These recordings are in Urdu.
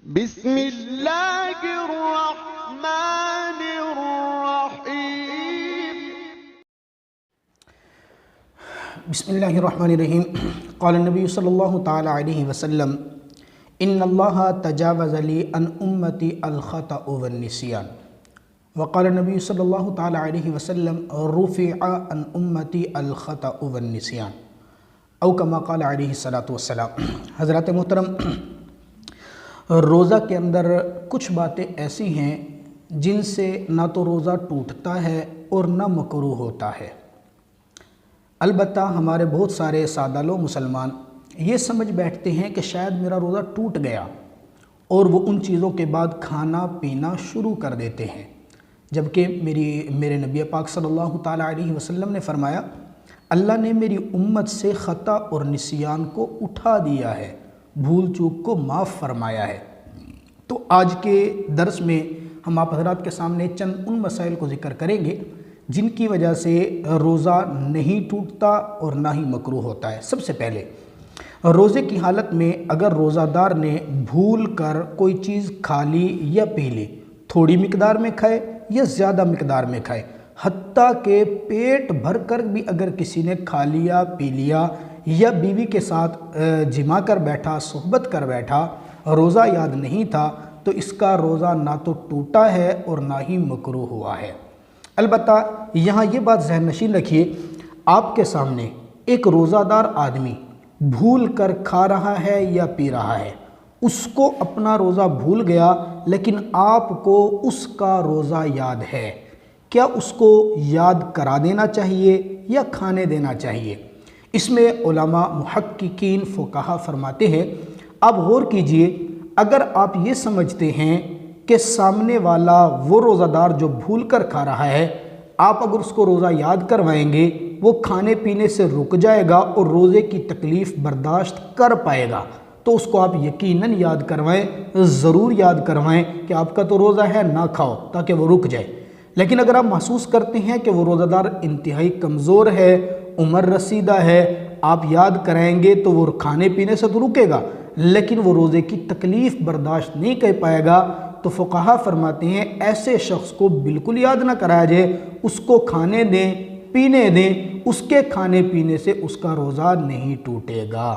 بسم اللہ الرحمن الرحیم بسم اللہ الرحمن الرحیم قال النبی صلی اللہ تعالی علیہ وسلم ان اللہ تجاوز لی عن امتی الخطأ والنسیان وقال النبی صلی اللہ تعالی علیہ وسلم رفع عن امتی الخطأ والنسیان او کما قال علیہ السلام۔ حضرات محترم، روزہ کے اندر کچھ باتیں ایسی ہیں جن سے نہ تو روزہ ٹوٹتا ہے اور نہ مکروہ ہوتا ہے۔ البتہ ہمارے بہت سارے سادہ لو مسلمان یہ سمجھ بیٹھتے ہیں کہ شاید میرا روزہ ٹوٹ گیا اور وہ ان چیزوں کے بعد کھانا پینا شروع کر دیتے ہیں، جبکہ میرے نبی پاک صلی اللہ تعالیٰ علیہ وسلم نے فرمایا اللہ نے میری امت سے خطا اور نسیان کو اٹھا دیا ہے، بھول چوک کو معاف فرمایا ہے۔ تو آج کے درس میں ہم آپ حضرات کے سامنے چند ان مسائل کو ذکر کریں گے جن کی وجہ سے روزہ نہیں ٹوٹتا اور نہ ہی مکروہ ہوتا ہے۔ سب سے پہلے، روزے کی حالت میں اگر روزہ دار نے بھول کر کوئی چیز کھا لی یا پی لی، تھوڑی مقدار میں کھائے یا زیادہ مقدار میں کھائے، حتیٰ کہ پیٹ بھر کر بھی اگر کسی نے کھا لیا پی لیا یا بیوی کے ساتھ جمع کر بیٹھا، صحبت کر بیٹھا، روزہ یاد نہیں تھا، تو اس کا روزہ نہ تو ٹوٹا ہے اور نہ ہی مکروہ ہوا ہے۔ البتہ یہاں یہ بات ذہن نشین رکھیے، آپ کے سامنے ایک روزہ دار آدمی بھول کر کھا رہا ہے یا پی رہا ہے، اس کو اپنا روزہ بھول گیا لیکن آپ کو اس کا روزہ یاد ہے، کیا اس کو یاد کرا دینا چاہیے یا کھانے دینا چاہیے؟ اس میں علماء محققین فقہا فرماتے ہیں آپ غور کیجئے، اگر آپ یہ سمجھتے ہیں کہ سامنے والا وہ روزہ دار جو بھول کر کھا رہا ہے، آپ اگر اس کو روزہ یاد کروائیں گے وہ کھانے پینے سے رک جائے گا اور روزے کی تکلیف برداشت کر پائے گا، تو اس کو آپ یقیناً یاد کروائیں، ضرور یاد کروائیں کہ آپ کا تو روزہ ہے، نہ کھاؤ تاکہ وہ رک جائے۔ لیکن اگر آپ محسوس کرتے ہیں کہ وہ روزہ دار انتہائی کمزور ہے، عمر رسیدہ ہے، آپ یاد کرائیں گے تو وہ کھانے پینے سے تو رکے گا لیکن وہ روزے کی تکلیف برداشت نہیں کر پائے گا، تو فقہا فرماتے ہیں ایسے شخص کو بالکل یاد نہ کرایا جائے، اس کو کھانے دیں پینے دیں، اس کے کھانے پینے سے اس کا روزہ نہیں ٹوٹے گا۔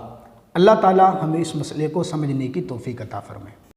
اللہ تعالی ہمیں اس مسئلے کو سمجھنے کی توفیق عطا فرمائے۔